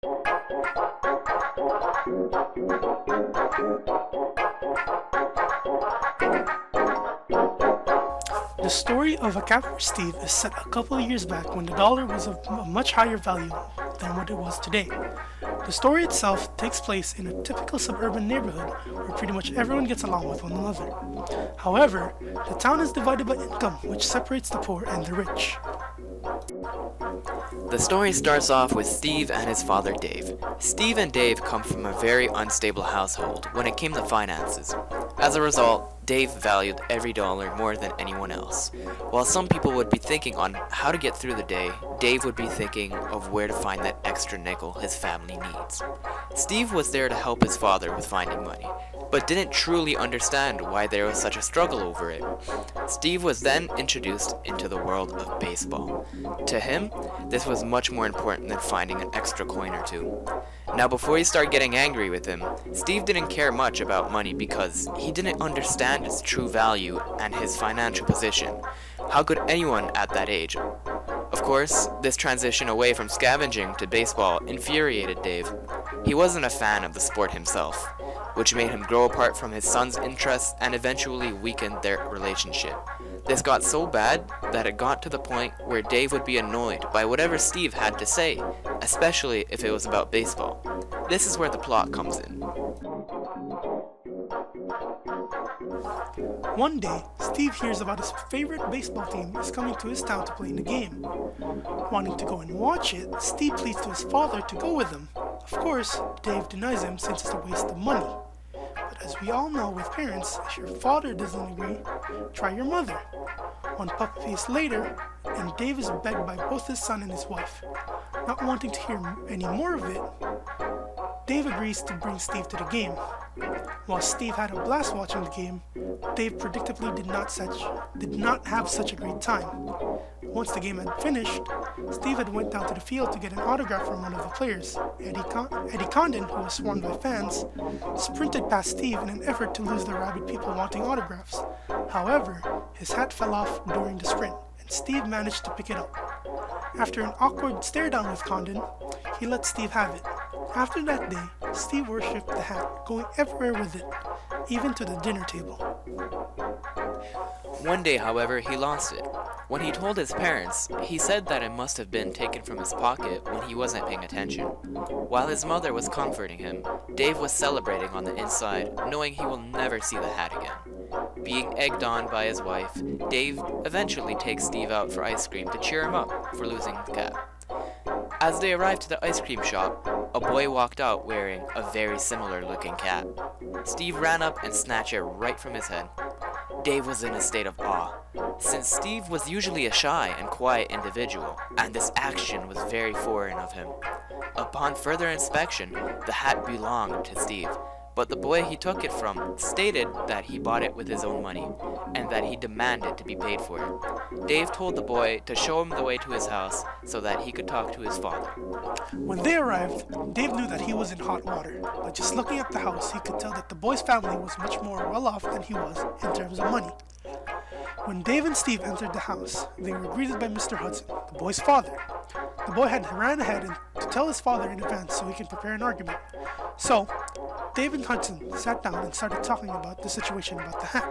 The story of A Cat for Steve is set a couple of years back when the dollar was of a much higher value than what it was today. The story itself takes place in a typical suburban neighborhood where pretty much everyone gets along with one another. However, the town is divided by income, which separates the poor and the rich. The story starts off with Steve and his father Dave. Steve and Dave come from a very unstable household when it came to finances. As a result, Dave valued every dollar more than anyone else. While some people would be thinking on how to get through the day, Dave would be thinking of where to find that extra nickel his family needs. Steve was there to help his father with finding money, but didn't truly understand why there was such a struggle over it. Steve was then introduced into the world of baseball. To him, this was much more important than finding an extra coin or two. Now before you start getting angry with him, Steve didn't care much about money because he didn't understand its true value and his financial position. How could anyone at that age? Of course, this transition away from scavenging to baseball infuriated Dave. He wasn't a fan of the sport himself, which made him grow apart from his son's interests and eventually weakened their relationship. This got so bad that it got to the point where Dave would be annoyed by whatever Steve had to say, especially if it was about baseball. This is where the plot comes in. One day, Steve hears about his favorite baseball team is coming to his town to play in the game. Wanting to go and watch it, Steve pleads to his father to go with him. Of course, Dave denies him since it's a waste of money. But as we all know with parents, if your father doesn't agree, try your mother. One puppy face later, and Dave is begged by both his son and his wife. Not wanting to hear any more of it, Dave agrees to bring Steve to the game. While Steve had a blast watching the game, Dave predictably did not have such a great time. Once the game had finished, Steve had went down to the field to get an autograph from one of the players. Eddie Condon, who was swarmed by fans, sprinted past Steve in an effort to lose the rabid people wanting autographs. However, his hat fell off during the sprint, and Steve managed to pick it up. After an awkward stare down with Condon, he let Steve have it. After that day, Steve worshipped the hat, going everywhere with it, even to the dinner table. One day, however, he lost it. When he told his parents, he said that it must have been taken from his pocket when he wasn't paying attention. While his mother was comforting him, Dave was celebrating on the inside, knowing he will never see the hat again. Being egged on by his wife, Dave eventually takes Steve out for ice cream to cheer him up for losing the cap. As they arrived to the ice cream shop, a boy walked out wearing a very similar looking cap. Steve ran up and snatched it right from his head. Dave was in a state of awe, since Steve was usually a shy and quiet individual, and this action was very foreign of him. Upon further inspection, the hat belonged to Steve, but the boy he took it from stated that he bought it with his own money, and that he demanded to be paid for it. Dave told the boy to show him the way to his house so that he could talk to his father. When they arrived, Dave knew that he was in hot water, but just looking at the house, he could tell that the boy's family was much more well off than he was in terms of money. When Dave and Steve entered the house, they were greeted by Mr. Hudson, the boy's father. The boy had ran ahead to tell his father in advance so he can prepare an argument. So, Dave and Hudson sat down and started talking about the situation about the hat.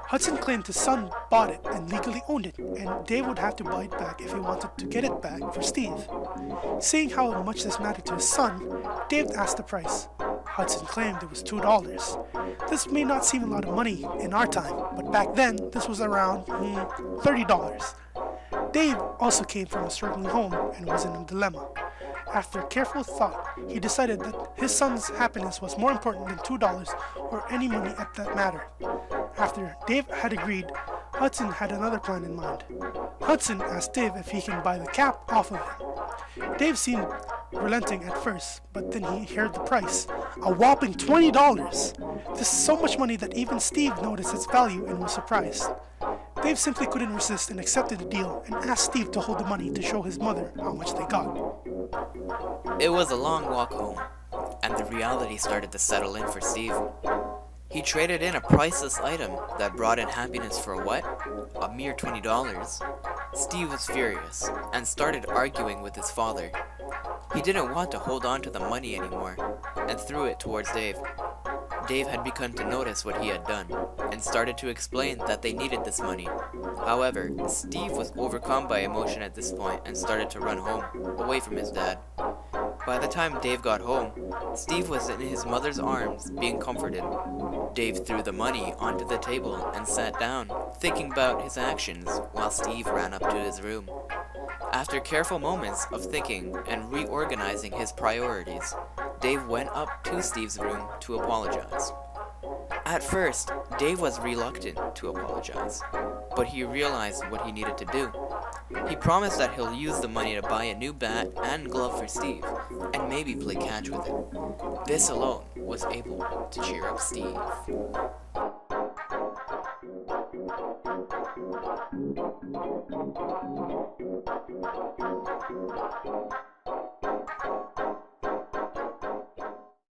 Hudson claimed his son bought it and legally owned it, and Dave would have to buy it back if he wanted to get it back for Steve. Seeing how much this mattered to his son, Dave asked the price. Hudson claimed it was $2. This may not seem a lot of money in our time, but back then this was around $30. Dave also came from a struggling home and was in a dilemma. After careful thought, he decided that his son's happiness was more important than $2 or any money at that matter. After Dave had agreed, Hudson had another plan in mind. Hudson asked Dave if he can buy the cap off of him. Dave seemed relenting at first, but then he heard the price, a whopping $20. This is so much money that even Steve noticed its value and was surprised. Dave simply couldn't resist and accepted the deal and asked Steve to hold the money to show his mother how much they got. It was a long walk home, and the reality started to settle in for Steve. He traded in a priceless item that brought in happiness for what? A mere $20. Steve was furious and started arguing with his father. He didn't want to hold on to the money anymore, and threw it towards Dave. Dave had begun to notice what he had done, and started to explain that they needed this money. However, Steve was overcome by emotion at this point and started to run home, away from his dad. By the time Dave got home, Steve was in his mother's arms, being comforted. Dave threw the money onto the table and sat down, thinking about his actions, while Steve ran up to his room. After careful moments of thinking and reorganizing his priorities, Dave went up to Steve's room to apologize. At first, Dave was reluctant to apologize, but he realized what he needed to do. He promised that he'll use the money to buy a new bat and glove for Steve, and maybe play catch with it. This alone was able to cheer up Steve.